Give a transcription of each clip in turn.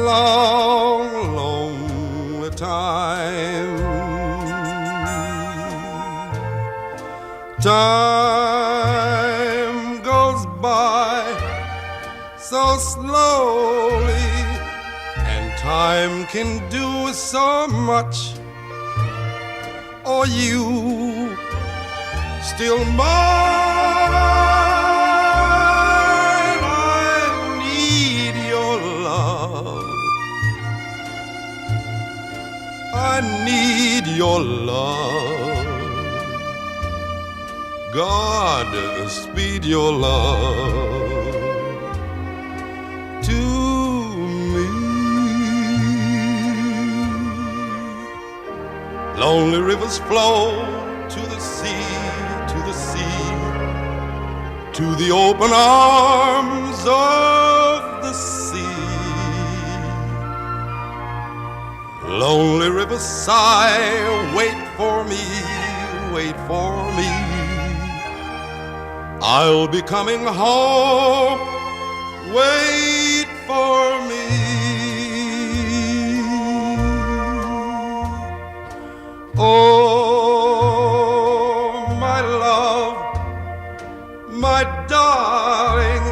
long, lonely time. Time goes by so slowly, and time can do so much. Are you still mine? I need your love. I need your love. God, speed your love to me. Lonely rivers flow to the sea, to the sea, to the open arms of the sea. Lonely rivers sigh, wait for me, wait for me. I'll be coming home, wait for me. Oh, my love, my darling,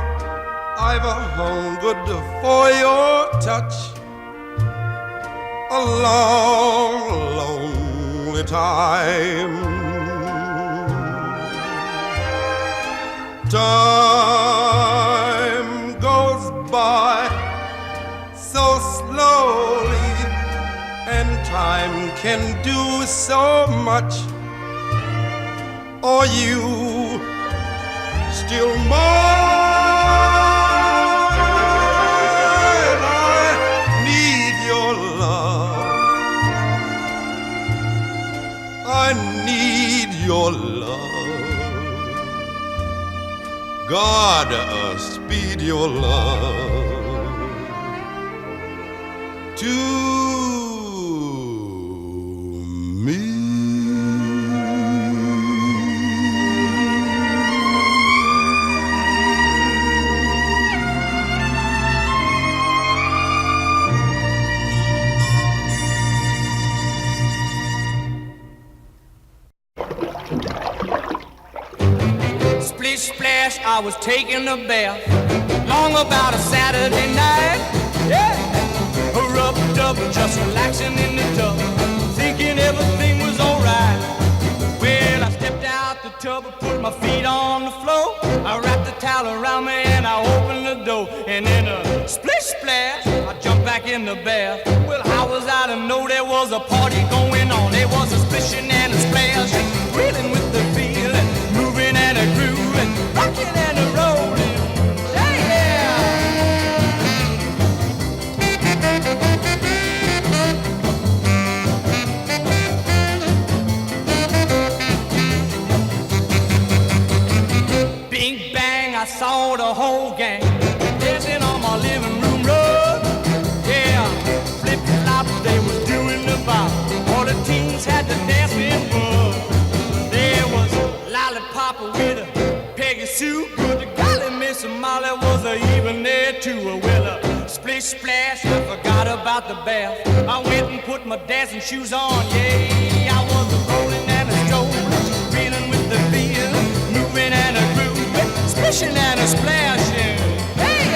I've hungered for your touch a long, lonely time. Time goes by so slowly, and time can do so much. Are you still mine? I need your love. I need your love. God, speed your love to me. Splish splash, I was taking a bath long about a Saturday night. Yeah, a rub dub, just relaxing in the tub, thinking everything was alright. Well, I stepped out the tub and put my feet on the floor. I wrapped the towel around me and I opened the door. And in a splish splash, I jumped back in the bath. Well, how was I to know there was a party going on? There was a splishing and a splash, reeling with the feeling, moving and a grooving, rocking and a rolling. Yeah, yeah. Bing bang, I saw the whole gang dancing on my living room rug. Yeah, flip flop, they was doing the bop. All the teens had the dancing bug. There was Lollipop with a Peggy Sue, but the golly Miss Molly was even there too. Well, splish splash, I forgot about the bath. I went and put my dancing shoes on. Yeah, I was rolling and a strolling, feeling with the feel, moving and a grooving, splishing and a splashing. Hey,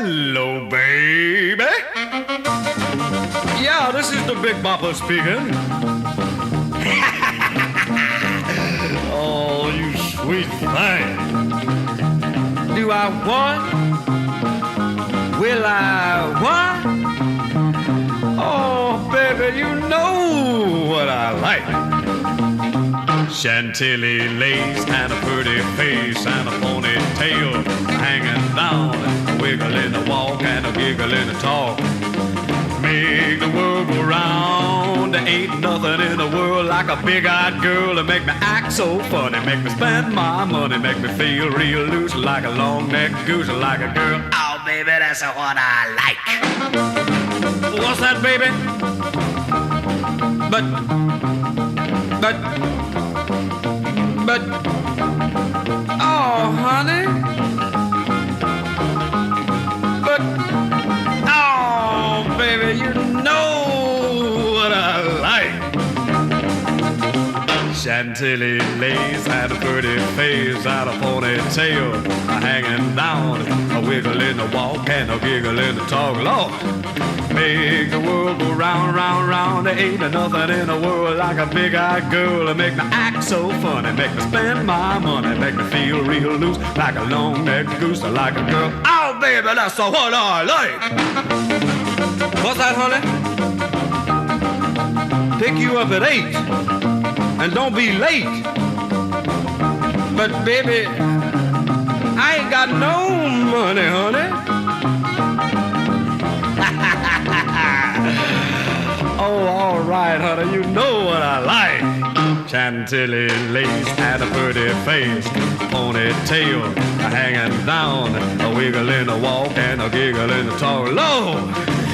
Hello, baby. Yeah, this is the Big Bopper speaking. Oh, you sweet thing. Do I what? Will I what? Oh, baby, you know what I like. Chantilly lace and a pretty face and a ponytail hanging down, a wiggle in the walk and a giggle in the talk. Make the world go round. There ain't nothing in the world like a big-eyed girl to make me act so funny, make me spend my money, make me feel real loose like a long-necked goose, like a girl. Oh, baby, that's what I like. What's that, baby? But, oh, honey. But, oh, baby, you know what I like. Chantilly lace and a pretty face and a ponytail hanging down, a wiggle in the walk and a giggle in the talk. Lord, make the world go round, round, round. There ain't nothing in the world like a big-eyed girl to make me act so funny, make me spend my money, make me feel real loose like a long-necked goose, like a girl. Oh, baby, that's what I like. What's that, honey? Pick you up at 8 and don't be late. But, baby, I ain't got no money, honey. Oh, all right, honey, you know what I like. Chantilly lace and a pretty face, ponytail hanging down, a wiggle in the walk and a giggle in the talk. Lord,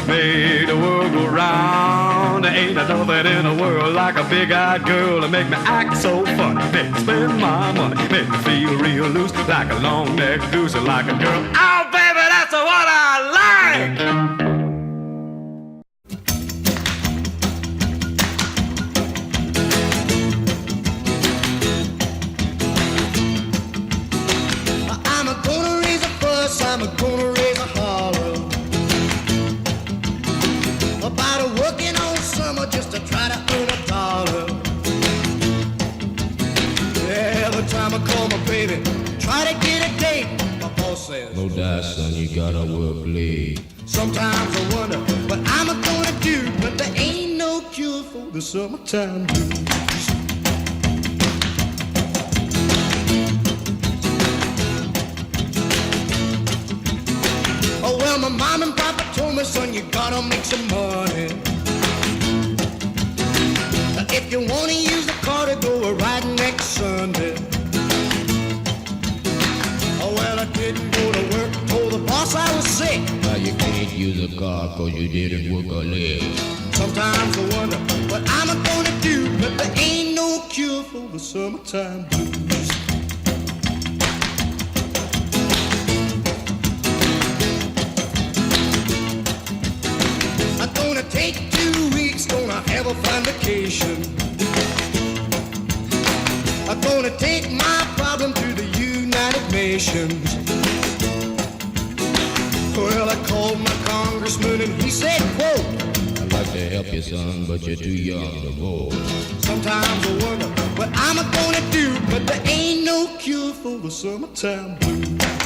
make the world go round. There ain't nothing in the world like a big-eyed girl to make me act so funny, make me spend my money, make me feel real loose like a long-necked goose, like a girl. Oh, baby, that's what I like. I'm gonna raise a holler about working all summer just to try to earn $1. Every time I call my baby, try to get a date, my boss says, no doubt, son, you gotta work late. Sometimes I wonder what I'm gonna do, but there ain't no cure for the summertime blues. Oh, well, my mom and papa told me, son, you gotta make some money. If you wanna use the car to go a ride next Sunday. Oh, well, I didn't go to work, told the boss I was sick. Now you can't use a car cause you didn't work a leg. Sometimes I wonder what I'm gonna do, but there ain't no cure for the summertime blues. I'm gonna take 2 weeks, gonna have a fine vacation. I'm gonna take my problem to the United Nations. Well, I called my congressman and he said, quote, I'd like to help you, son, but you're too young to vote. Sometimes I wonder what I'm gonna do, but there ain't no cure for the summertime blues.